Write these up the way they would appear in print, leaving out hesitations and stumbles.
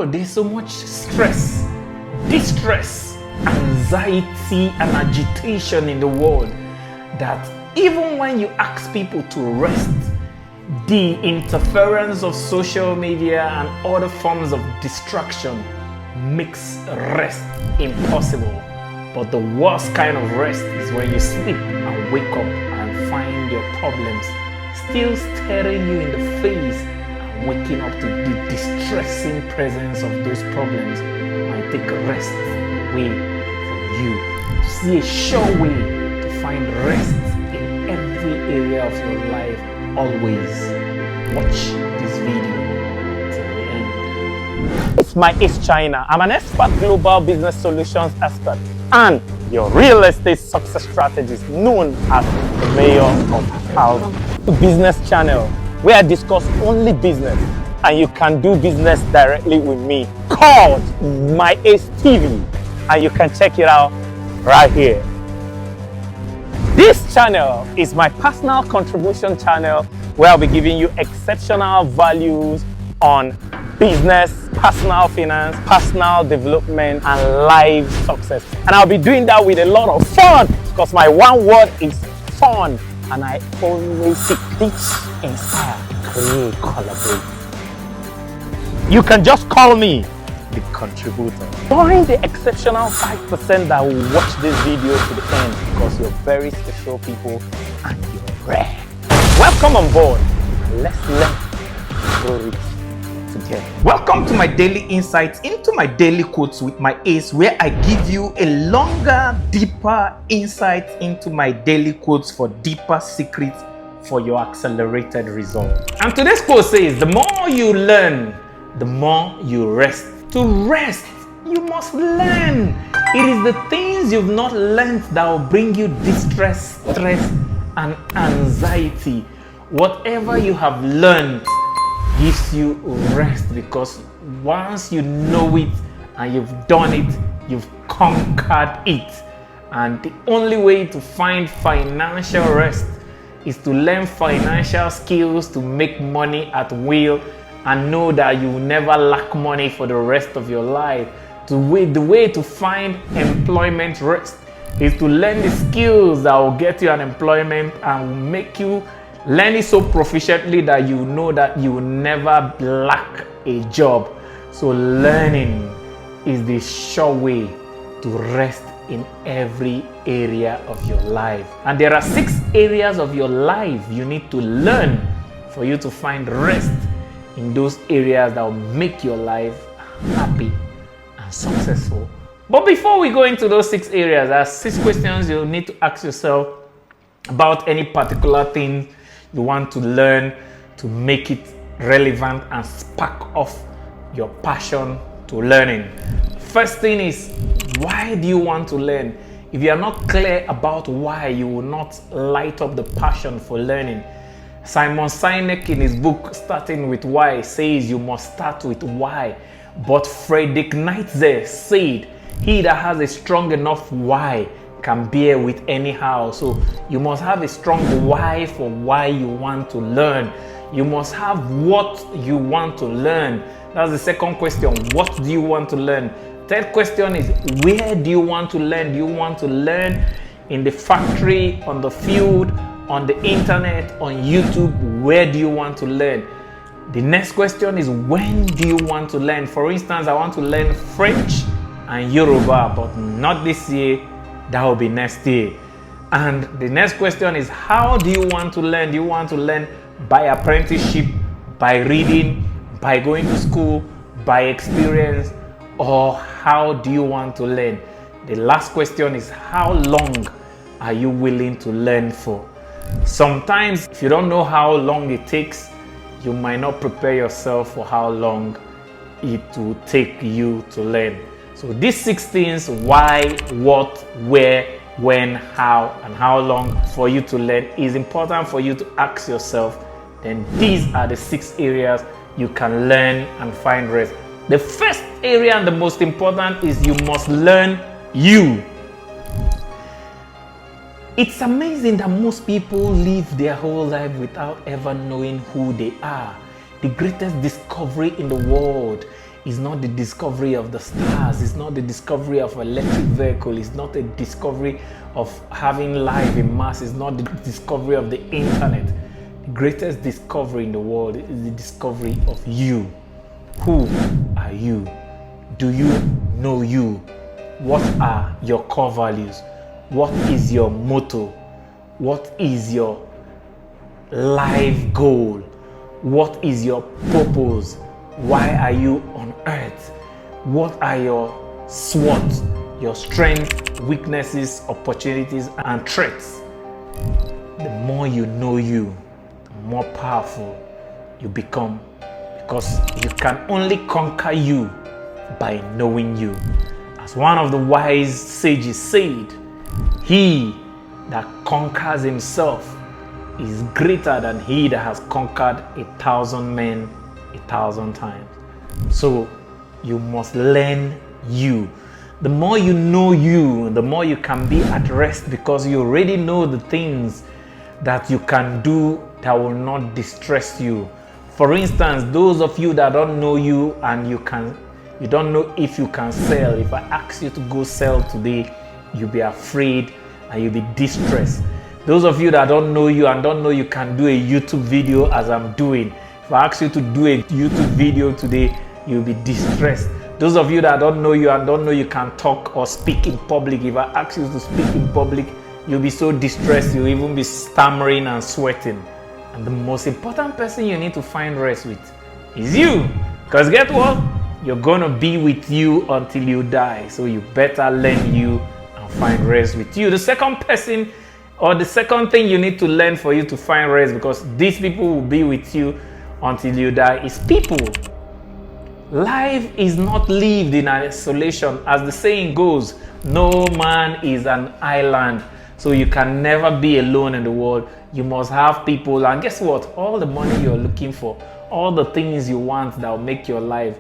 world, there's so much stress, distress, anxiety, and agitation in the world that even when you ask people to rest, the interference of social media and other forms of distraction makes rest impossible. But the worst kind of rest is when you sleep and wake up and find your problems still staring you in the face and waking up to the distressing presence of those problems might take rest away from you. See a sure way to find rest in every area of your life. Always watch this video till the end. It's my East China. I'm an expert global business solutions expert and your real estate success strategist known as the mayor of House Business Channel, where I discuss only business and you can do business directly with me, called My Ace TV, and you can check it out right here. This channel is my personal contribution channel where I'll be giving you exceptional values on business, personal finance, personal development, and life success. And I'll be doing that with a lot of fun because my one word is fun. And I always seek, teach, inspire, create, collaborate. You can just call me the contributor. Join the exceptional 5% that will watch this video to the end because you're very special people and you're rare. Welcome on board. Let's learn to grow rich together. Welcome to my daily insights into my daily quotes with my ace, where I give you a longer, deeper insight into my daily quotes for deeper secrets for your accelerated result. And today's quote says, the more you learn, the more you rest. To rest, you must learn. It is the things you've not learned that will bring you distress, stress, and anxiety. Whatever you have learned gives you rest, because once you know it and you've done it, you've conquered it. And the only way to find financial rest is to learn financial skills to make money at will and know that you will never lack money for the rest of your life. The way to find employment rest is to learn the skills that will get you an employment and will make you learn it so proficiently that you know that you will never lack a job. So learning is the sure way to rest in every area of your life. And there are 6 areas of your life you need to learn for you to find rest in those areas that will make your life happy and successful. But before we go into those 6 areas, there are 6 questions you need to ask yourself about any particular thing you want to learn to make it relevant and spark off your passion to learning. First thing is, why do you want to learn? If you are not clear about why, you will not light up the passion for learning. Simon Sinek in his book Starting with Why says you must start with why. But Friedrich Nietzsche said, he that has a strong enough why can bear with anyhow. So you must have a strong why for why you want to learn. You must have what you want to learn. That's the second question. What do you want to learn? Third question is, where do you want to learn? Do you want to learn in the factory, on the field, on the internet, on YouTube? Where do you want to learn? The next question is, when do you want to learn? For instance, I want to learn French and Yoruba, but not this year. That will be next year. And the next question is, how do you want to learn? Do you want to learn by apprenticeship, by reading, by going to school, by experience, or how do you want to learn? The last question is, how long are you willing to learn for? Sometimes, if you don't know how long it takes, you might not prepare yourself for how long it will take you to learn. So these 6 things, why, what, where, when, how, and how long for you to learn, is important for you to ask yourself. Then these are the 6 areas you can learn and find rest. The first area and the most important is you must learn you. It's amazing that most people live their whole life without ever knowing who they are. The greatest discovery in the world is not the discovery of the stars, it's not the discovery of an electric vehicle, it's not the discovery of having life in Mars, it's not the discovery of the internet. The greatest discovery in the world is the discovery of you. Who are you? Do you know you? What are your core values? What is your motto? What is your life goal? What is your purpose? Why are you on earth? What are your SWOT, your strengths, weaknesses, opportunities, and threats? The more you know you, the more powerful you become, because you can only conquer you by knowing you. As one of the wise sages said, he that conquers himself is greater than he that has conquered 1,000 men 1,000 times. So you must learn you. The more you know you, the more you can be at rest, because you already know the things that you can do that will not distress you. For instance, those of you that don't know you and you don't know if you can sell. If I ask you to go sell today, you'll be afraid and you'll be distressed. Those of you that don't know you and don't know you can do a YouTube video as I'm doing. If I ask you to do a YouTube video today, you'll be distressed. Those of you that don't know you and don't know you can talk or speak in public, if I ask you to speak in public, you'll be so distressed, you'll even be stammering and sweating. And the most important person you need to find rest with is you. Because guess what? You're gonna be with you until you die. So you better learn you and find rest with you. The second person, or the second thing you need to learn for you to find rest, because these people will be with you until you die, is people. Life is not lived in isolation. As the saying goes, no man is an island. So you can never be alone in the world. You must have people. And guess what? All the money you're looking for, all the things you want that will make your life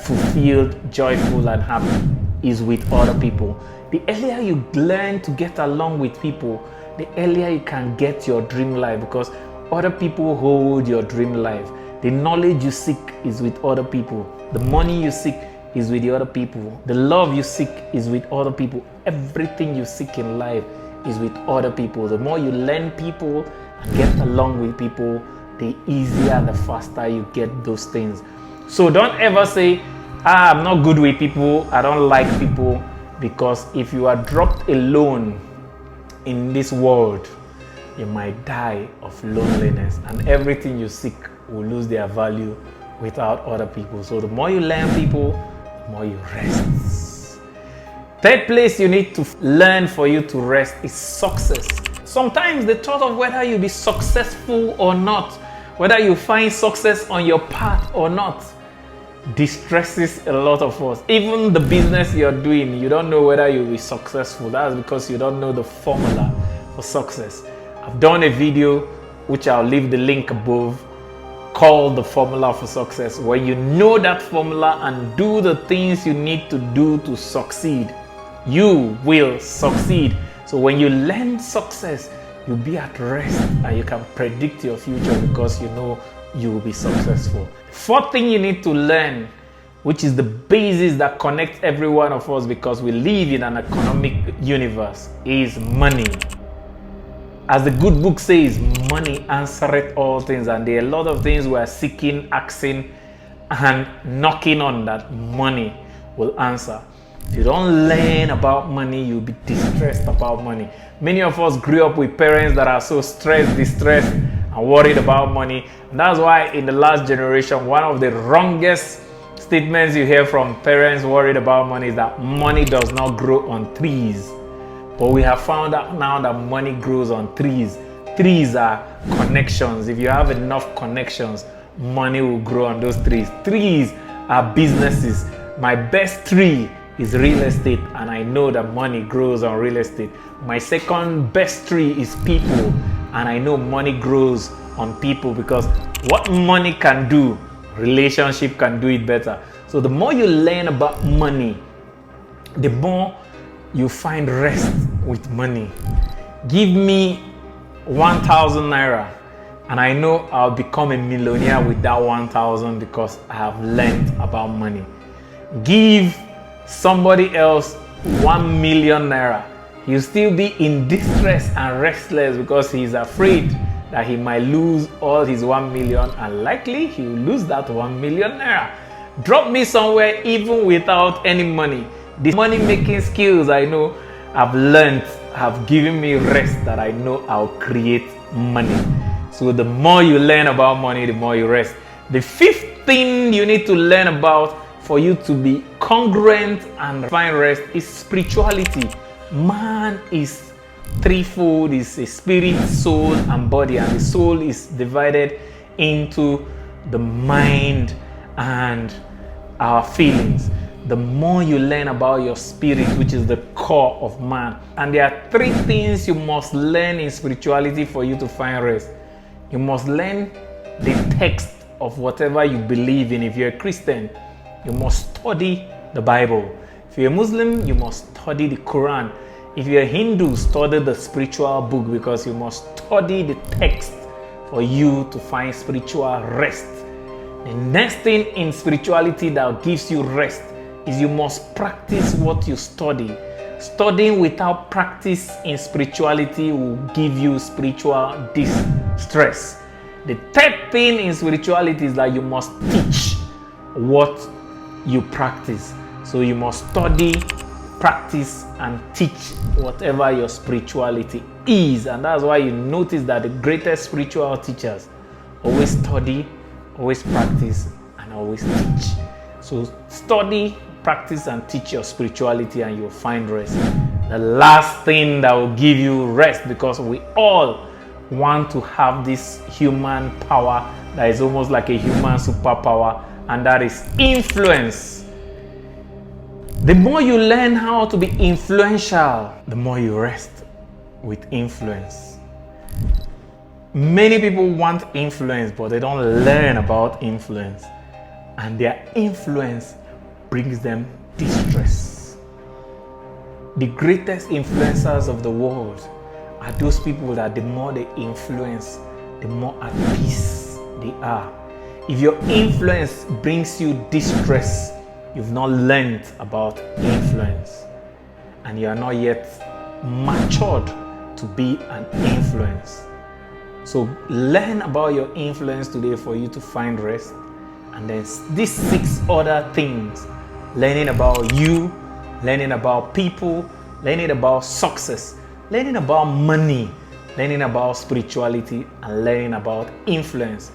fulfilled, joyful, and happy is with other people. The earlier you learn to get along with people, the earlier you can get your dream life, because other people hold your dream life. The knowledge you seek is with other people. The money you seek is with the other people. The love you seek is with other people. Everything you seek in life is with other people. The more you learn people and get along with people, the easier and the faster you get those things. So don't ever say, I'm not good with people, I don't like people, because if you are dropped alone in this world, you might die of loneliness, and everything you seek will lose their value without other people. So the more you learn people, the more you rest. Third place you need to learn for you to rest is success. Sometimes the thought of whether you'll be successful or not, whether you find success on your path or not, distresses a lot of us. Even the business you're doing, you don't know whether you'll be successful. That's because you don't know the formula for success. I've done a video, which I'll leave the link above, called The Formula for Success. When you know that formula and do the things you need to do to succeed, you will succeed. So when you learn success, you'll be at rest and you can predict your future, because you know you will be successful. Fourth thing you need to learn, which is the basis that connects every one of us, because we live in an economic universe, is money. As the good book says, money answereth all things, and there are a lot of things we are seeking, asking, and knocking on that money will answer. If you don't learn about money, you'll be distressed about money. Many of us grew up with parents that are so stressed, distressed, and worried about money. And that's why in the last generation, one of the wrongest statements you hear from parents worried about money is that money does not grow on trees. But we have found out now that money grows on trees. Trees are connections. If you have enough connections, money will grow on those trees. Trees are businesses. My best tree is real estate, and I know that money grows on real estate. My second best tree is people, and I know money grows on people, because what money can do, relationship can do it better. So the more you learn about money, the more you find rest with money. Give me 1,000 naira. And I know I'll become a millionaire with that 1,000 because I have learned about money. Give somebody else 1 million naira. He'll still be in distress and restless because he's afraid that he might lose all his 1 million, and likely he'll lose that 1 million naira. Drop me somewhere even without any money. The money making skills I know I've learned have given me rest that I know I'll create money. So the more you learn about money, the more you rest. The fifth thing you need to learn about for you to be congruent and find rest is spirituality. Man is threefold: is a spirit, soul, and body, and the soul is divided into the mind and our feelings. The more you learn about your spirit, which is the core of man, and there are 3 things you must learn in spirituality for you to find rest. You must learn the text of whatever you believe in. If you're a Christian, you must study the Bible. If you're a Muslim, you must study the Quran. If you're a Hindu, study the spiritual book, because you must study the text for you to find spiritual rest. The next thing in spirituality that gives you rest is you must practice what you study. Studying without practice in spirituality will give you spiritual distress. The third thing in spirituality is that you must teach what you practice. So you must study, practice, and teach whatever your spirituality is. And that's why you notice that the greatest spiritual teachers always study, always practice, and always teach. So study, practice, and teach your spirituality, and you'll find rest. The last thing that will give you rest, because we all want to have this human power that is almost like a human superpower, and that is influence. The more you learn how to be influential, the more you rest with influence. Many people want influence, but they don't learn about influence, and their influence brings them distress. The greatest influencers of the world are those people that the more they influence, the more at peace they are. If your influence brings you distress, you've not learned about influence, and you are not yet matured to be an influence. So learn about your influence today for you to find rest. And then these 6 other things: learning about you, learning about people, learning about success, learning about money, learning about spirituality, and learning about influence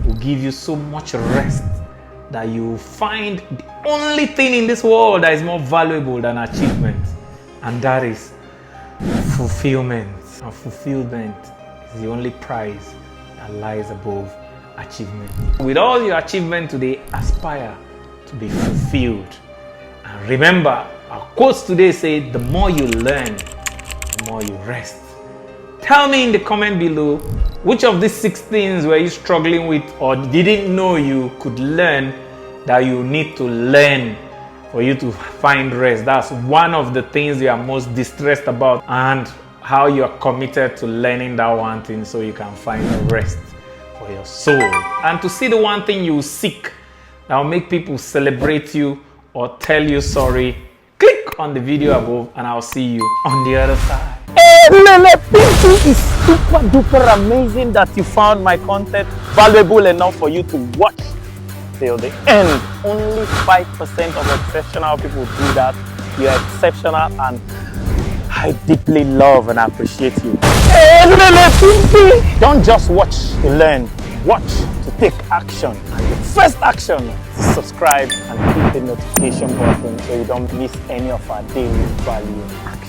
will give you so much rest that you will find the only thing in this world that is more valuable than achievement, and that is fulfillment. And fulfillment is the only prize that lies above achievement. With all your achievement today, aspire to be fulfilled. And remember, our quotes today say, the more you learn, the more you rest. Tell me in the comment below, which of these 6 things were you struggling with or didn't know you could learn that you need to learn for you to find rest. That's one of the things you are most distressed about, and how you are committed to learning that one thing so you can find rest for your soul. And to see the one thing you seek that will make people celebrate you or tell you sorry, click on the video above and I'll see you on the other side. Hey, Lele, it is super duper amazing that you found my content valuable enough for you to watch till the end. Only 5% of exceptional people do that. You're exceptional, and I deeply love and appreciate you. Hey, Lele, don't just watch to learn, watch to take action. And the first action is subscribe and hit the notification button so you don't miss any of our daily value action.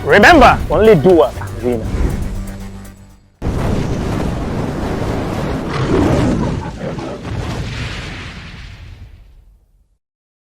Remember, only doers are winners.